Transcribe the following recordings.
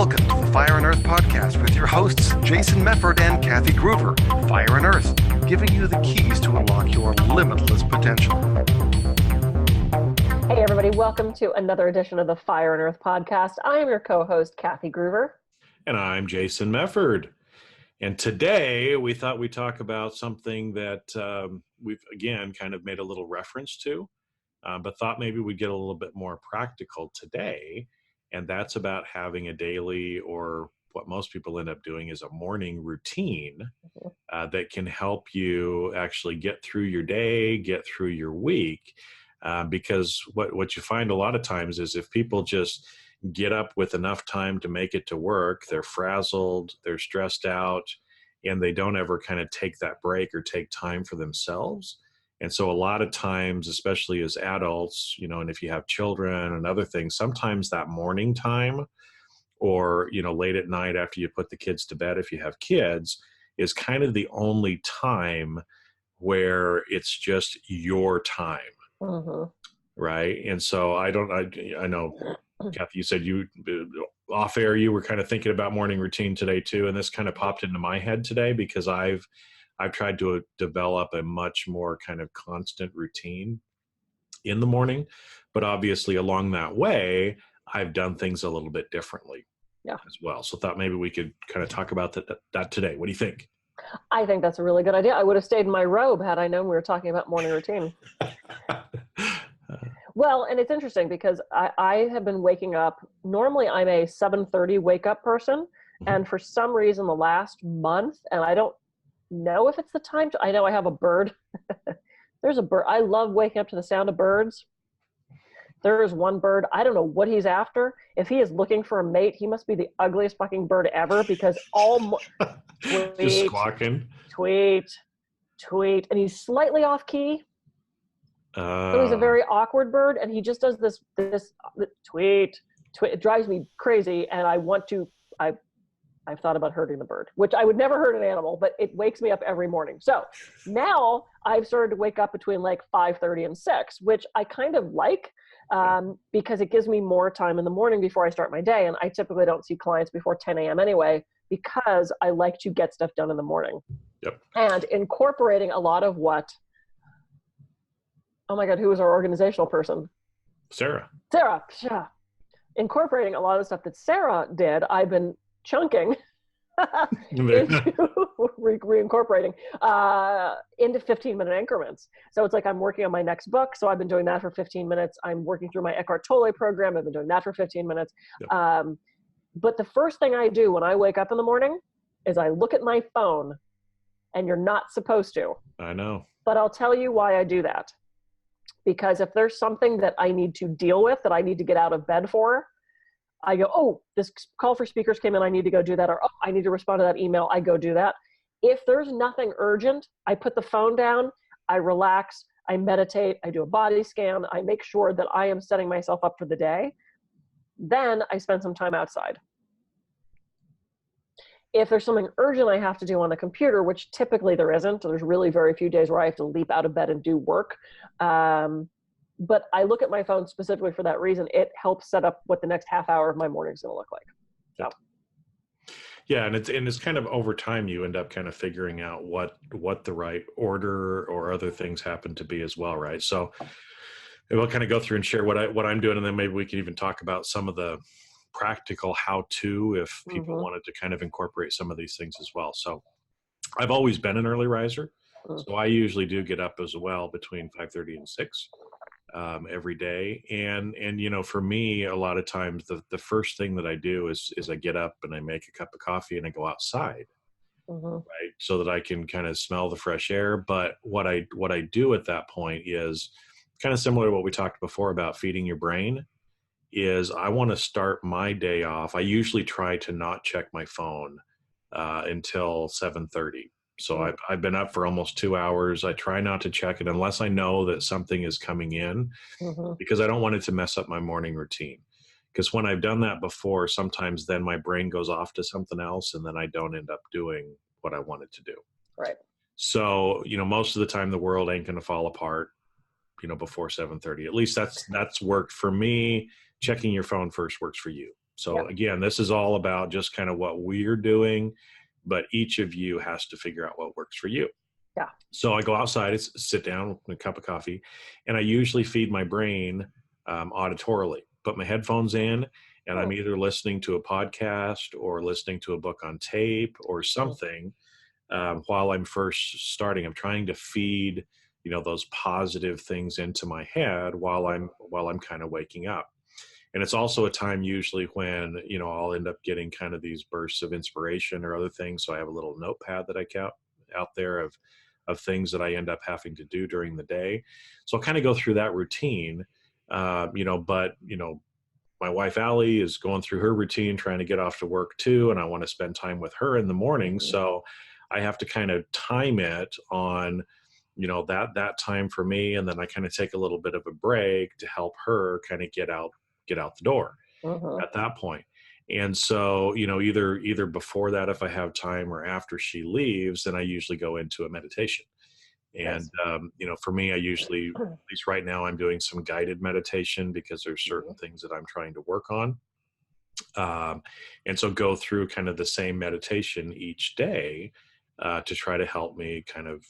Welcome to the Fire and Earth podcast with your hosts, Jason Mefford and Kathy Gruver. Fire and Earth, giving you the keys to unlock your limitless potential. Hey, everybody. Welcome to another edition of the Fire and Earth podcast. I am your co-host, Kathy Gruver. And I'm Jason Mefford. And today we thought we'd talk about something that we've, again, kind of made a little reference to, but thought maybe we'd get a little bit more practical today. And that's about having a daily, or what most people end up doing is a morning routine that can help you actually get through your day, get through your week. Because what you find a lot of times is if people just get up with enough time to make it to work, they're frazzled, they're stressed out, and they don't ever kind of take that break or take time for themselves. And so a lot of times, especially as adults, and if you have children and other things, sometimes that morning time or, late at night after you put the kids to bed, if you have kids, is kind of the only time where it's just your time. Mm-hmm. Right. And so I know, Kathy, you said you off air, you were kind of thinking about morning routine today too. And this kind of popped into my head today because I've tried to develop a much more kind of constant routine in the morning, but obviously along that way, I've done things a little bit differently as well. So thought maybe we could kind of talk about that today. What do you think? I think that's a really good idea. I would have stayed in my robe had I known we were talking about morning routine. Well, and it's interesting because I have been waking up. Normally I'm a 7:30 wake up person. Mm-hmm. And for some reason the last month, and I don't know if it's the time I know I have a bird. There's a bird. I love waking up to the sound of birds. There is one bird. I don't know what he's after. If he is looking for a mate, he must be the ugliest fucking bird ever because just squawking. Tweet. And he's slightly off key. So he's a very awkward bird, and he just does this tweet. It drives me crazy, and I've thought about hurting the bird, which I would never hurt an animal, but it wakes me up every morning. So now I've started to wake up between like 5:30 and 6, which I kind of like because it gives me more time in the morning before I start my day. And I typically don't see clients before 10 a.m. anyway, because I like to get stuff done in the morning. Yep. And incorporating a lot of oh my God, who was our organizational person? Sarah. Incorporating a lot of the stuff that Sarah did, I've been chunking reincorporating into 15-minute increments. So it's like I'm working on my next book. So I've been doing that for 15 minutes. I'm working through my Eckhart Tolle program. I've been doing that for 15 minutes. Yep. But the first thing I do when I wake up in the morning is I look at my phone, and you're not supposed to. I know. But I'll tell you why I do that. Because if there's something that I need to deal with, that I need to get out of bed for, I go, oh, this call for speakers came in, I need to go do that. Or, oh, I need to respond to that email, I go do that. If there's nothing urgent, I put the phone down, I relax, I meditate, I do a body scan, I make sure that I am setting myself up for the day. Then I spend some time outside. If there's something urgent I have to do on the computer, which typically there isn't, there's really very few days where I have to leap out of bed and do work. But I look at my phone specifically for that reason. It helps set up what the next half hour of my morning is going to look like. So. Yeah, and it's kind of over time you end up kind of figuring out what the right order or other things happen to be as well, right? So we'll kind of go through and share what I'm doing, and then maybe we can even talk about some of the practical how-to if people wanted to kind of incorporate some of these things as well. So I've always been an early riser, so I usually do get up as well between 5:30 and 6 every day. And for me, a lot of times the first thing that I do is I get up and I make a cup of coffee and I go outside, right? So that I can kind of smell the fresh air. But what I do at that point is kind of similar to what we talked before about feeding your brain. Is I want to start my day off. I usually try to not check my phone until 7:30. So I've been up for almost 2 hours. I try not to check it unless I know that something is coming in because I don't want it to mess up my morning routine. Because when I've done that before, sometimes then my brain goes off to something else and then I don't end up doing what I wanted to do. Right. So, most of the time the world ain't going to fall apart, before 7:30. At least that's worked for me. Checking your phone first works for you. So again, this is all about just kind of what we're doing, but each of you has to figure out what works for you. Yeah. So I go outside, sit down with a cup of coffee, and I usually feed my brain auditorily, put my headphones in, and I'm either listening to a podcast or listening to a book on tape or something while I'm first starting. I'm trying to feed, those positive things into my head while I'm kind of waking up. And it's also a time usually when, I'll end up getting kind of these bursts of inspiration or other things. So I have a little notepad that I count out there of things that I end up having to do during the day. So I'll kind of go through that routine, but my wife, Allie, is going through her routine, trying to get off to work too. And I want to spend time with her in the morning. So I have to kind of time it on, that time for me. And then I kind of take a little bit of a break to help her kind of get out the door at that point. And so, either before that, if I have time, or after she leaves, then I usually go into a meditation. And, for me, I usually, at least right now, I'm doing some guided meditation because there's certain things that I'm trying to work on. And so go through kind of the same meditation each day to try to help me kind of,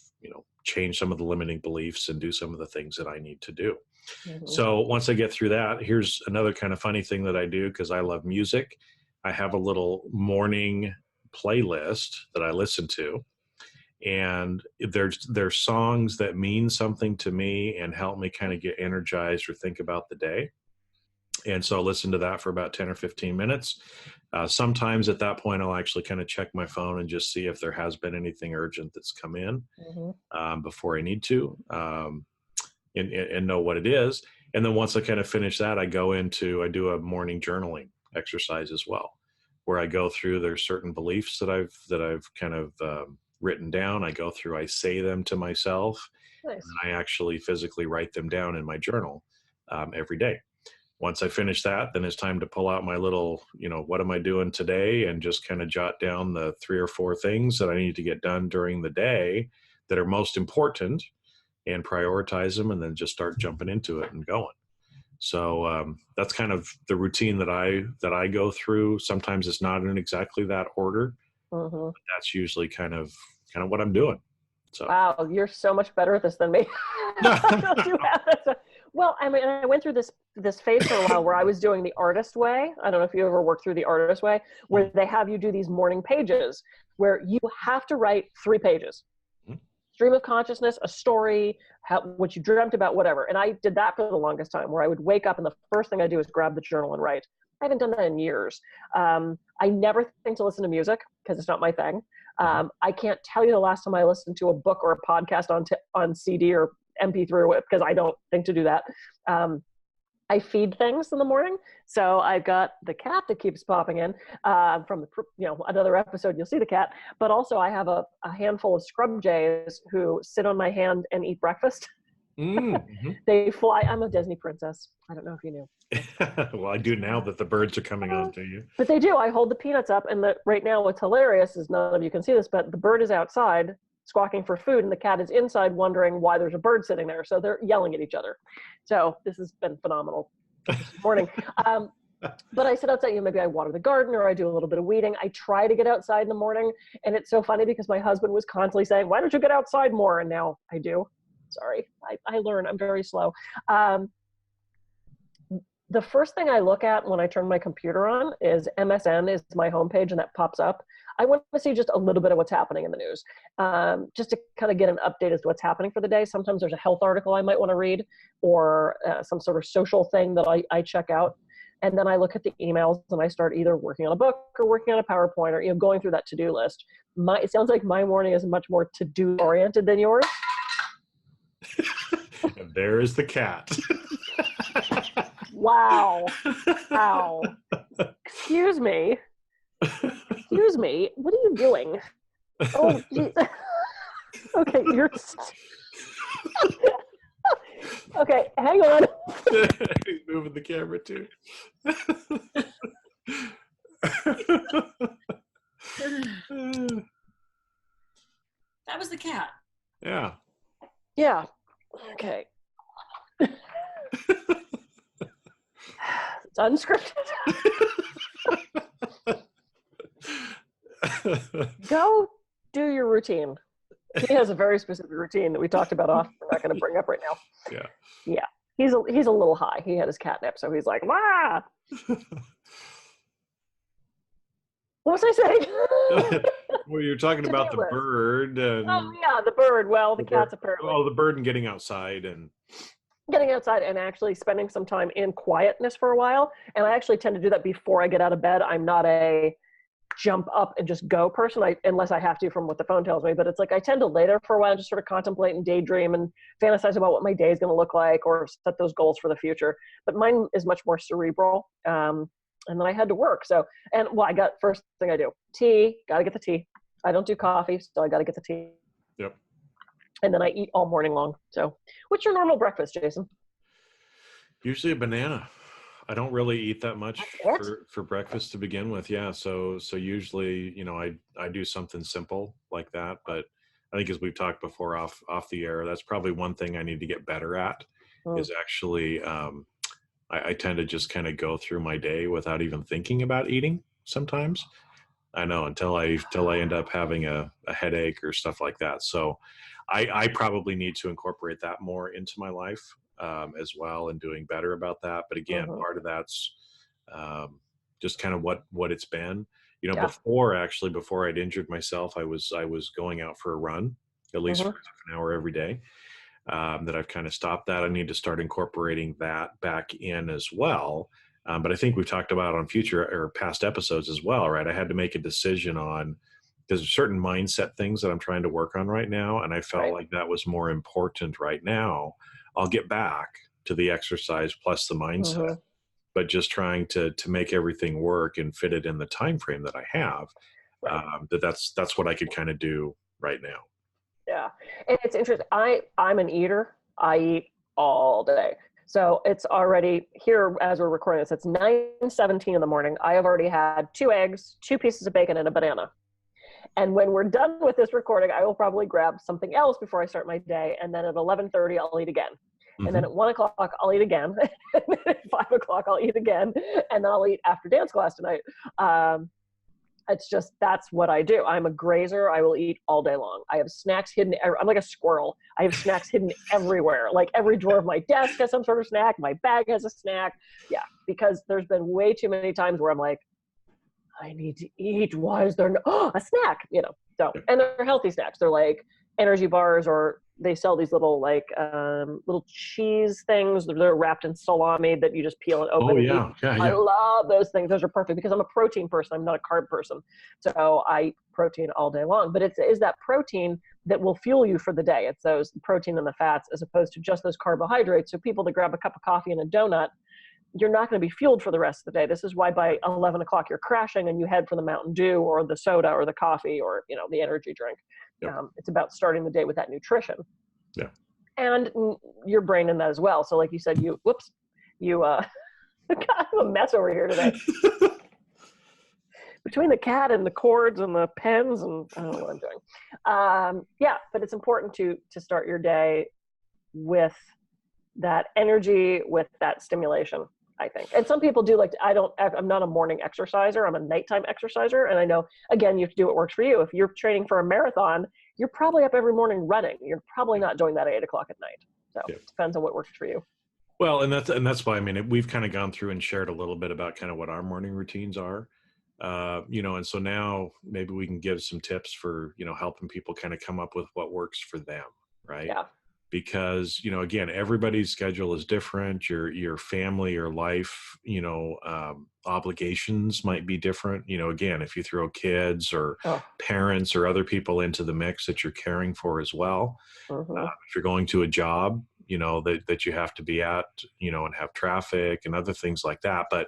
change some of the limiting beliefs and do some of the things that I need to do. So once I get through that, here's another kind of funny thing that I do because I love music. I have a little morning playlist that I listen to, and there's songs that mean something to me and help me kind of get energized or think about the day. And so I'll listen to that for about 10 or 15 minutes. Sometimes at that point, I'll actually kind of check my phone and just see if there has been anything urgent that's come in before I need to and know what it is. And then once I kind of finish that, I do a morning journaling exercise as well, where I go through, there's certain beliefs that I've kind of written down. I say them to myself. Nice. And I actually physically write them down in my journal every day. Once I finish that, then it's time to pull out my little, what am I doing today? And just kind of jot down the 3 or 4 things that I need to get done during the day that are most important and prioritize them, and then just start jumping into it and going. So that's kind of the routine that I go through. Sometimes it's not in exactly that order, but that's usually kind of what I'm doing. So. Wow, you're so much better at this than me. Well, I mean, I went through this phase for a while where I was doing the artist way. I don't know if you ever worked through the artist way, where they have you do these morning pages where you have to write 3 pages. Stream of consciousness, a story, what you dreamt about, whatever. And I did that for the longest time, where I would wake up and the first thing I do is grab the journal and write. I haven't done that in years. I never think to listen to music because it's not my thing. I can't tell you the last time I listened to a book or a podcast on CD or MP3 because I don't think to do that. I feed things in the morning. So I've got the cat that keeps popping in from another episode, you'll see the cat, but also I have a handful of scrub jays who sit on my hand and eat breakfast. They fly. I'm a Disney princess. I don't know if you knew. Well, I do now that the birds are coming on to you. But they do. I hold the peanuts up, and right now what's hilarious is none of you can see this, but the bird is outside squawking for food, and the cat is inside wondering why there's a bird sitting there. So they're yelling at each other. So this has been phenomenal this morning. But I sit outside, maybe I water the garden or I do a little bit of weeding. I try to get outside in the morning. And it's so funny because my husband was constantly saying, why don't you get outside more? And now I do. Sorry, I learn. I'm very slow. The first thing I look at when I turn my computer on is MSN is my homepage, and that pops up. I want to see just a little bit of what's happening in the news, just to kind of get an update as to what's happening for the day. Sometimes there's a health article I might want to read, or some sort of social thing that I check out. And then I look at the emails and I start either working on a book or working on a PowerPoint or going through that to-do list. It sounds like my morning is much more to-do oriented than yours. And there is the cat. Wow. Excuse me. What are you doing? Oh, geez. Okay, okay, hang on. He's moving the camera too. That was the cat. Yeah. Yeah. Okay. It's unscripted. Go do your routine. He has a very specific routine that we talked about off. We're not going to bring up right now. Yeah. Yeah. He's a little high. He had his catnip, so he's like, wah! What was I saying? Well, you're talking about the bird. And oh, yeah, the bird. Well, the cat's apparently. Oh, the bird and getting outside and actually spending some time in quietness for a while. And I actually tend to do that before I get out of bed. I'm not a jump up and just go person, unless I have to from what the phone tells me. But it's like I tend to lay there for a while and just sort of contemplate and daydream and fantasize about what my day is going to look like or set those goals for the future. But mine is much more cerebral. And then I had to work. So, first thing I do, tea, got to get the tea. I don't do coffee, so I got to get the tea. Yep. And then I eat all morning long. So what's your normal breakfast, Jason? Usually a banana. I don't really eat that much for breakfast to begin with. Yeah. So usually, I do something simple like that. But I think as we've talked before off the air, that's probably one thing I need to get better at is actually, I tend to just kind of go through my day without even thinking about eating sometimes. I know until I end up having a headache or stuff like that. So I probably need to incorporate that more into my life as well and doing better about that. But again, part of that's just kind of what it's been. Before I'd injured myself, I was going out for a run at least for half an hour every day. That I've kind of stopped that. I need to start incorporating that back in as well. But I think we've talked about on future or past episodes as well, right? I had to make a decision on, there's certain mindset things that I'm trying to work on right now. And I felt like that was more important right now. I'll get back to the exercise plus the mindset, but just trying to make everything work and fit it in the time frame that I have. That's what I could kind of do right now. Yeah. And it's interesting. I'm an eater. I eat all day. So it's already here as we're recording this, it's 9:17 in the morning. I have already had 2 eggs, 2 pieces of bacon, and a banana. And when we're done with this recording, I will probably grab something else before I start my day. And then at 11:30, I'll eat again. And then at 1 o'clock, I'll eat again. And then at 5 o'clock, I'll eat again. And then I'll eat after dance class tonight. It's just, that's what I do. I'm a grazer. I will eat all day long. I have snacks hidden. I'm like a squirrel. I have snacks hidden everywhere. Like every drawer of my desk has some sort of snack. My bag has a snack. Yeah, because there's been way too many times where I'm like, I need to eat. Why is there a snack? So, and they're healthy snacks. They're like energy bars, or they sell these little little cheese things. They're wrapped in salami that you just peel and open. Yeah. I love those things. Those are perfect because I'm a protein person. I'm not a carb person. So I eat protein all day long. But it is that protein that will fuel you for the day. It's those protein and the fats as opposed to just those carbohydrates. So people that grab a cup of coffee and a donut, you're not going to be fueled for the rest of the day. This is why by 11 o'clock you're crashing and you head for the Mountain Dew or the soda or the coffee or the energy drink. It's about starting the day with that nutrition. Yeah. And your brain in that as well. So like you said, you got a mess over here today. Between the cat and the cords and the pens and I don't know what I'm doing. But it's important to start your day with that energy, with that stimulation, I think. And some people do I'm not a morning exerciser. I'm a nighttime exerciser. And I know, again, you have to do what works for you. If you're training for a marathon, you're probably up every morning running. You're probably not doing that at 8 o'clock at night. So it depends on what works for you. Well, and that's why, we've kind of gone through and shared a little bit about kind of what our morning routines are, and so now maybe we can give some tips for, helping people kind of come up with what works for them. Right. Yeah. Because, again, everybody's schedule is different. Your family, your life, obligations might be different. Again, if you throw kids or parents or other people into the mix that you're caring for as well, if you're going to a job, that you have to be at, and have traffic and other things like that. But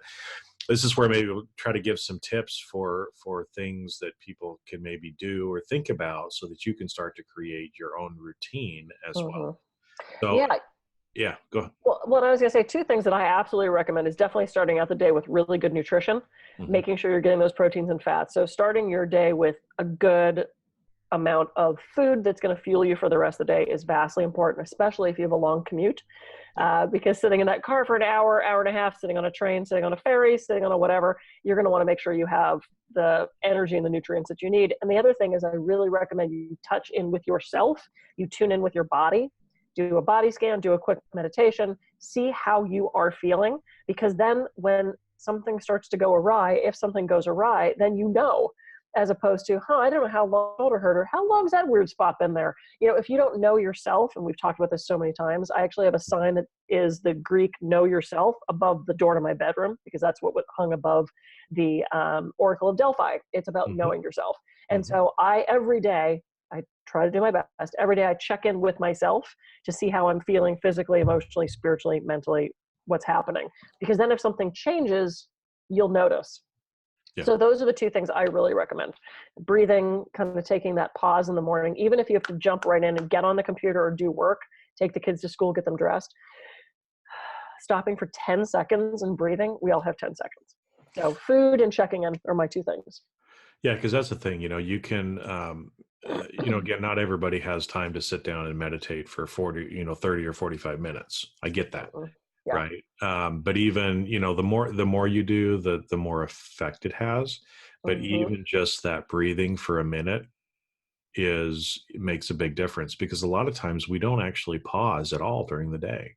this is where maybe we'll try to give some tips for things that people can maybe do or think about so that you can start to create your own routine as well. So, go ahead. Well, what I was going to say, 2 things that I absolutely recommend is definitely starting out the day with really good nutrition, making sure you're getting those proteins and fats. So starting your day with a good amount of food that's going to fuel you for the rest of the day is vastly important, especially if you have a long commute. because sitting in that car for an hour, hour and a half, sitting on a train, sitting on a ferry, sitting on a whatever, you're going to want to make sure you have the energy and the nutrients that you need. And the other thing is I really recommend you touch in with yourself. You tune in with your body, do a body scan, do a quick meditation, see how you are feeling, because then when something starts to go awry, if something goes awry, then you know, as opposed to, I don't know how long my shoulder hurt, or how long's that weird spot been there? You know, if you don't know yourself, and we've talked about this so many times, I actually have a sign that is the Greek know yourself above the door to my bedroom, because that's what hung above the Oracle of Delphi. It's about knowing yourself. And so every day, I try to do my best. Every day I check in with myself to see how I'm feeling physically, emotionally, spiritually, mentally, what's happening. Because then if something changes, you'll notice. Yeah. So those are the two things I really recommend. Breathing, kind of taking that pause in the morning, even if you have to jump right in and get on the computer or do work, take the kids to school, get them dressed. Stopping for 10 seconds and breathing, we all have 10 seconds. So food and checking in are my two things. Yeah, because that's the thing, you can, again, not everybody has time to sit down and meditate for 30 or 45 minutes. I get that. Yeah. Right. But even, the more you do, the more effect it has. But even just that breathing for a minute makes a big difference, because a lot of times we don't actually pause at all during the day.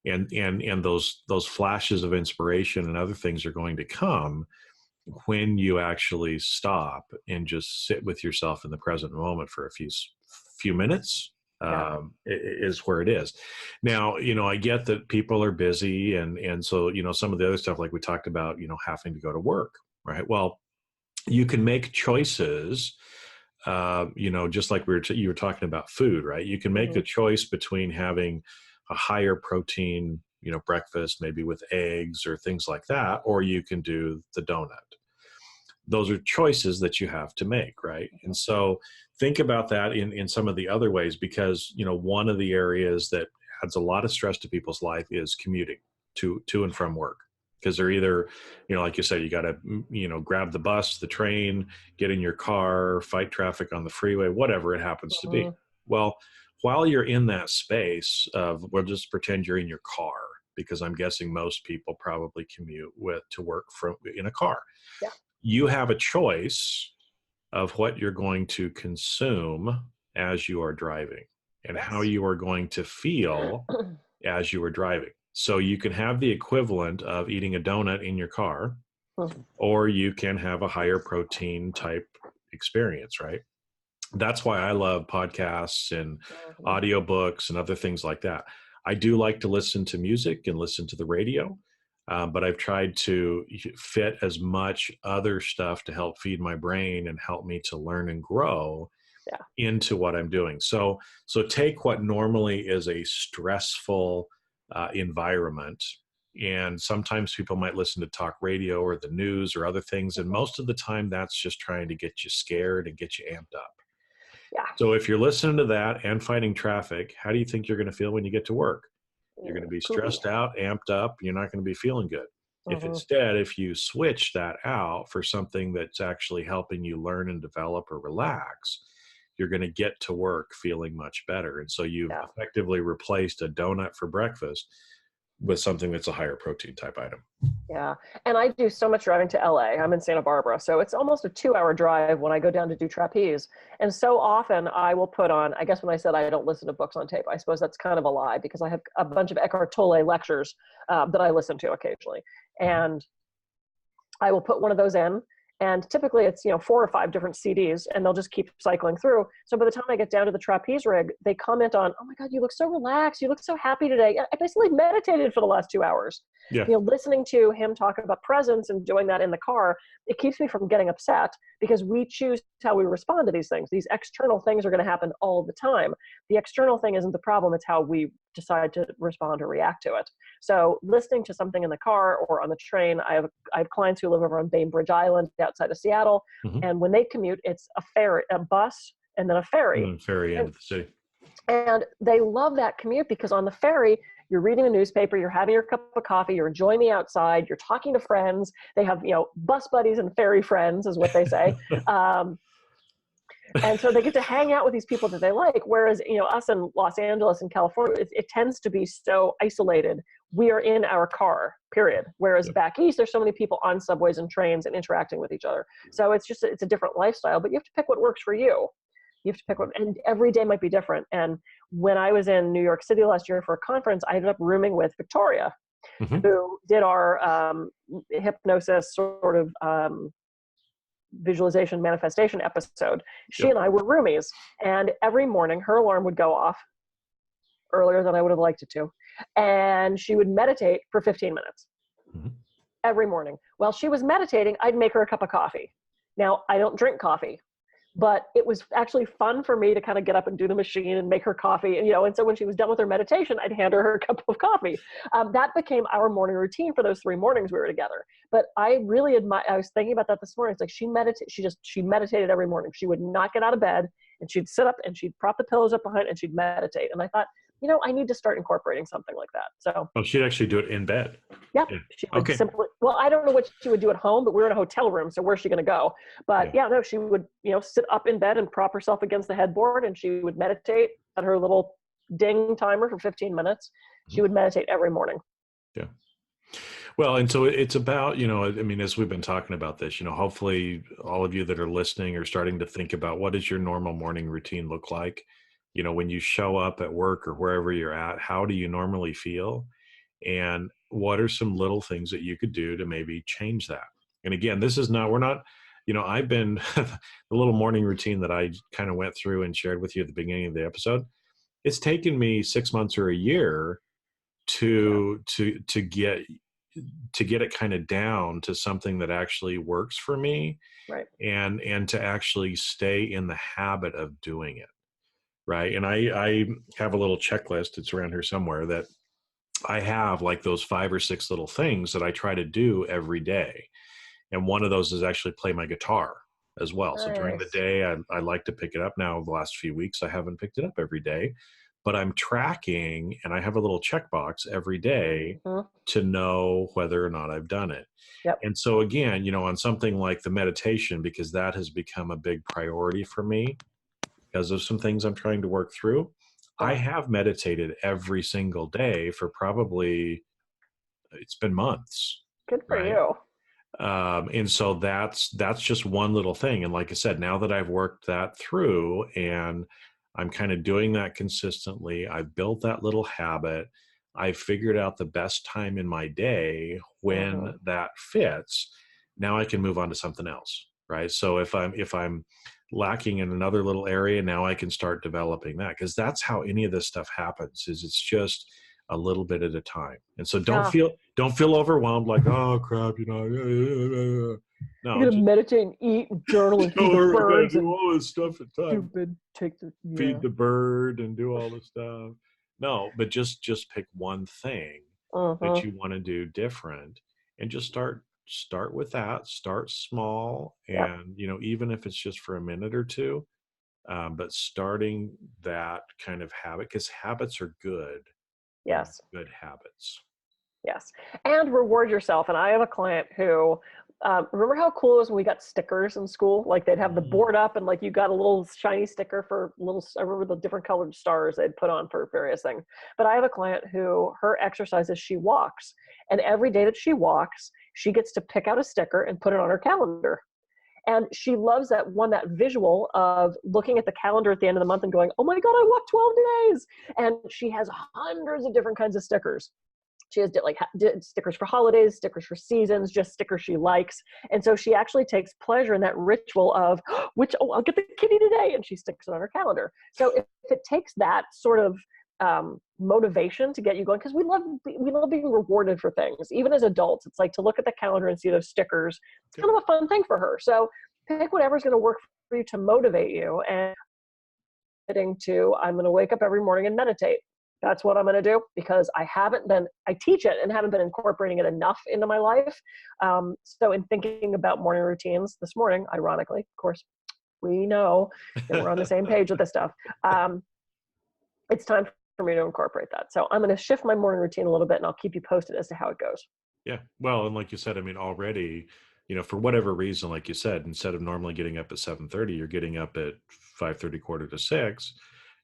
And those flashes of inspiration and other things are going to come when you actually stop and just sit with yourself in the present moment for a few minutes. Is where it is. Now, I get that people are busy, and so, some of the other stuff, like we talked about, having to go to work, right? Well, you can make choices, just like you were talking about food, right? You can make a choice between having a higher protein, breakfast, maybe with eggs or things like that, or you can do the donut. Those are choices that you have to make, right? And so think about that in some of the other ways, because, one of the areas that adds a lot of stress to people's life is commuting to and from work. Because they're either, like you said, you got to, grab the bus, the train, get in your car, fight traffic on the freeway, whatever it happens to be. Well, while you're in that space we'll just pretend you're in your car, because I'm guessing most people probably commute to work in a car. Yeah. You have a choice of what you're going to consume as you are driving, and how you are going to feel as you are driving. So you can have the equivalent of eating a donut in your car, or you can have a higher protein type experience, right? That's why I love podcasts and audiobooks and other things like that. I do like to listen to music and listen to the radio. But I've tried to fit as much other stuff to help feed my brain and help me to learn and grow into what I'm doing. So take what normally is a stressful environment, and sometimes people might listen to talk radio or the news or other things, and most of the time that's just trying to get you scared and get you amped up. Yeah. So if you're listening to that and fighting traffic, how do you think you're going to feel when you get to work? You're going to be stressed out, amped up. You're not going to be feeling good. If instead, if you switch that out for something that's actually helping you learn and develop or relax, you're going to get to work feeling much better. And so you've effectively replaced a donut for breakfast with something that's a higher protein type item. Yeah. And I do so much driving to LA. I'm in Santa Barbara. So it's almost a 2-hour drive when I go down to do trapeze. And so often I will put on, I guess when I said I don't listen to books on tape, I suppose that's kind of a lie, because I have a bunch of Eckhart Tolle lectures that I listen to occasionally. And I will put one of those in. And typically it's, 4 or 5 different CDs, and they'll just keep cycling through. So by the time I get down to the trapeze rig, they comment on, "Oh my God, you look so relaxed. You look so happy today." I basically meditated for the last 2 hours. Yeah. Listening to him talk about presence and doing that in the car, it keeps me from getting upset, because we choose how we respond to these things. These external things are going to happen all the time. The external thing isn't the problem. It's how we decide to respond or react to it. So listening to something in the car or on the train, I have clients who live over on Bainbridge Island outside of Seattle. And when they commute, it's a bus, and then a ferry. Ferry into the city. And they love that commute, because on the ferry, you're reading a newspaper, you're having your cup of coffee, you're enjoying the outside, you're talking to friends. They have, bus buddies and ferry friends is what they say. And so they get to hang out with these people that they like. Whereas, us in Los Angeles and California, it tends to be so isolated. We are in our car, period. Whereas back east, there's so many people on subways and trains and interacting with each other. So it's a different lifestyle, but you have to pick what works for you. You have to pick what, and every day might be different. And when I was in New York City last year for a conference, I ended up rooming with Victoria, who did our hypnosis sort of visualization manifestation episode. She and I were roomies, and every morning her alarm would go off earlier than I would have liked it to, and she would meditate for 15 minutes every morning. While she was meditating, I'd make her a cup of coffee. Now, I don't drink coffee, but it was actually fun for me to kind of get up and do the machine and make her coffee. And so when she was done with her meditation, I'd hand her cup of coffee. That became our morning routine for those 3 mornings we were together. But I really admire, I was thinking about that this morning. It's like she meditated every morning. She would not get out of bed, and she'd sit up and she'd prop the pillows up behind and she'd meditate. And I thought, I need to start incorporating something like that. So she'd actually do it in bed. Yeah. She would simply, well, I don't know what she would do at home, but we were in a hotel room, so where's she going to go? But she would, sit up in bed and prop herself against the headboard, and she would meditate at her little ding timer for 15 minutes. She would meditate every morning. Yeah. Well, and so it's about, as we've been talking about this, hopefully all of you that are listening are starting to think about, what does your normal morning routine look like? When you show up at work or wherever you're at, how do you normally feel? And what are some little things that you could do to maybe change that? And again, we're not, I've been, the little morning routine that I kind of went through and shared with you at the beginning of the episode, it's taken me 6 months or a year to get it kind of down to something that actually works for me. Right. And to actually stay in the habit of doing it. Right. And I have a little checklist. It's around here somewhere that I have, like those 5 or 6 little things that I try to do every day. And one of those is actually play my guitar as well. Nice. So during the day, I like to pick it up. Now, the last few weeks, I haven't picked it up every day, but I'm tracking, and I have a little checkbox every day to know whether or not I've done it. Yep. And so again, on something like the meditation, because that has become a big priority for me, because of some things I'm trying to work through. I have meditated every single day for probably, it's been months. Good for you. And so that's just one little thing. And like I said, now that I've worked that through and I'm kind of doing that consistently, I've built that little habit. I've figured out the best time in my day when that fits. Now I can move on to something else. Right. So if I'm lacking in another little area, now I can start developing that, because that's how any of this stuff happens, is it's just a little bit at a time. And so don't feel overwhelmed, like, oh crap, No, you're gonna meditate and eat and journal and feed the birds and do all this stuff at time. Feed the bird and do all this stuff. No, but just pick one thing that you want to do different, and just start with that. Start small, and even if it's just for a minute or two, but starting that kind of habit, because habits are good. Yes. Good habits. Yes. And reward yourself. And I have a client who, remember how cool it was when we got stickers in school? Like they'd have the board up and like you got a little shiny sticker for I remember the different colored stars they'd put on for various things. But I have a client who, her exercise is she walks. And every day that she walks, she gets to pick out a sticker and put it on her calendar. And she loves that visual of looking at the calendar at the end of the month and going, oh my God, I walked 12 days. And she has hundreds of different kinds of stickers. She has stickers for holidays, stickers for seasons, just stickers she likes. And so she actually takes pleasure in that ritual of, I'll get the kitty today. And she sticks it on her calendar. So if it takes that sort of motivation to get you going, because we love being rewarded for things. Even as adults, it's like to look at the calendar and see those stickers. It's kind of a fun thing for her. So pick whatever's going to work for you to motivate you. And I'm going to wake up every morning and meditate. That's what I'm going to do, because I teach it and haven't been incorporating it enough into my life. So in thinking about morning routines this morning, ironically, of course, we know that we're on the same page with this stuff. It's time for me to incorporate that. So I'm going to shift my morning routine a little bit, and I'll keep you posted as to how it goes. Yeah. Well, and like you said, already, for whatever reason, like you said, instead of normally getting up at 7:30, you're getting up at 5:30, quarter to 6.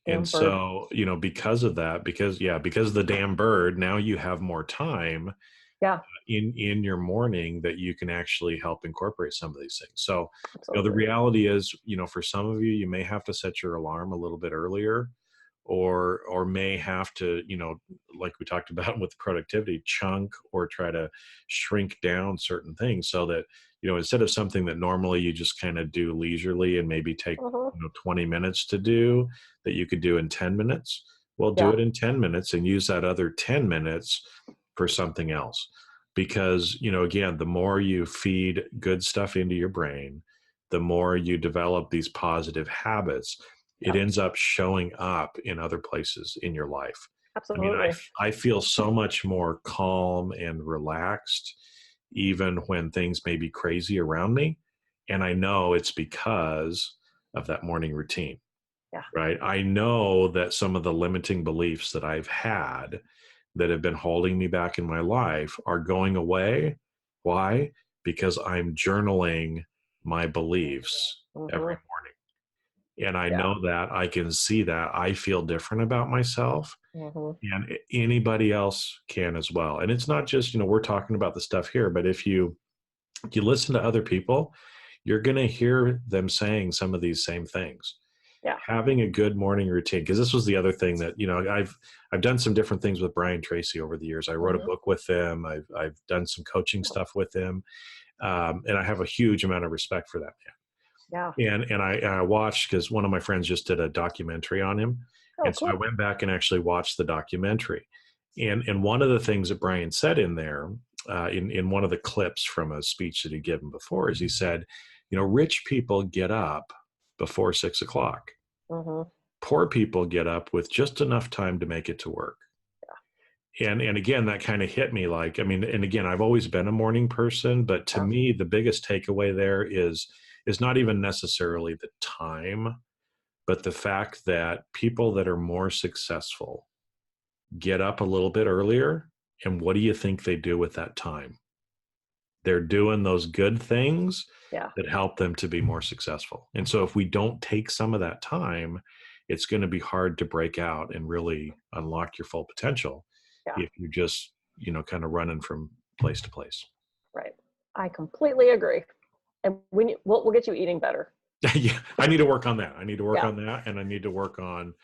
Damn And bird. so, because of that, because of the damn bird, now you have more time Yeah, in your morning that you can actually help incorporate some of these things. So, the absolutely. reality is, for some of you, you may have to set your alarm a little bit earlier, or may have to, like we talked about with productivity, chunk or try to shrink down certain things so that, instead of something that normally you just kind of do leisurely and maybe take, Mhm. 20 minutes to do, that you could do in 10 minutes. Well, do Yeah. it in 10 minutes and use that other 10 minutes for something else. Because, again, the more you feed good stuff into your brain, the more you develop these positive habits, it Yep. ends up showing up in other places in your life. I mean, Absolutely. I feel so much more calm and relaxed, even when things may be crazy around me. And I know it's because of that morning routine. Yeah. Right. I know that some of the limiting beliefs that I've had that have been holding me back in my life are going away. Why? Because I'm journaling my beliefs every Mhm. morning. And I Yeah. know that I can see that I feel different about myself, Mhm. and anybody else can as well. And it's not just, we're talking about the stuff here, but if you listen to other people, you're going to hear them saying some of these same things. Yeah. Having a good morning routine, because this was the other thing that, I've done some different things with Brian Tracy over the years. I wrote a Mhm. book with him. I've done some coaching stuff with him. And I have a huge amount of respect for that man. Yeah. And I watched, because one of my friends just did a documentary on him. Oh, And so I cool. went back and actually watched the documentary. And one of the things that Brian said in there, in one of the clips from a speech that he'd given before, is he said, rich people get up before 6 o'clock. Mhm. Poor people get up with just enough time to make it to work. And again, that kind of hit me, like, I mean, and again, I've always been a morning person, but to Yeah. me, the biggest takeaway there is not even necessarily the time, but the fact that people that are more successful get up a little bit earlier. And what do you think they do with that time? They're doing those good things Yeah. that help them to be more successful. And so if we don't take some of that time, it's going to be hard to break out and really unlock your full potential Yeah. if you're just, kind of running from place to place. Right. I completely agree. And we'll get you eating better. Yeah, I need to work on that. I need to work Yeah. on that. And I need to work on,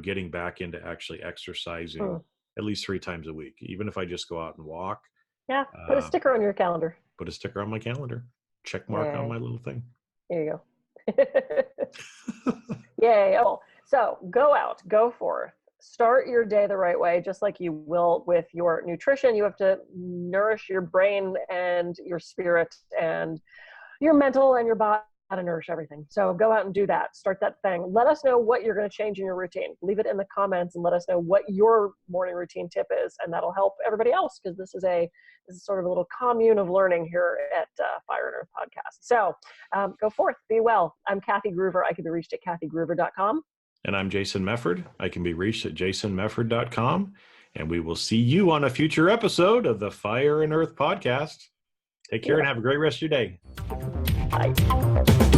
getting back into actually exercising Mm. at least 3 times a week, even if I just go out and walk. Yeah. Put a sticker on your calendar. Put a sticker on my calendar, check mark on Yay. my little thing. There you go. Yay. Oh, so go out, go forth, start your day the right way, just like you will with your nutrition. You have to nourish your brain and your spirit and your mental and your body to nourish everything. So go out and do that. Start that thing. Let us know what you're going to change in your routine. Leave it in the comments and let us know what your morning routine tip is, and that'll help everybody else, because this is sort of a little commune of learning here at Fire and Earth Podcast. So go forth, be well. I'm Kathy Gruver. I can be reached at kathygruver.com. And I'm Jason Mefford. I can be reached at jasonmefford.com. And we will see you on a future episode of the Fire and Earth Podcast. Take care and have a great rest of your day. Bye.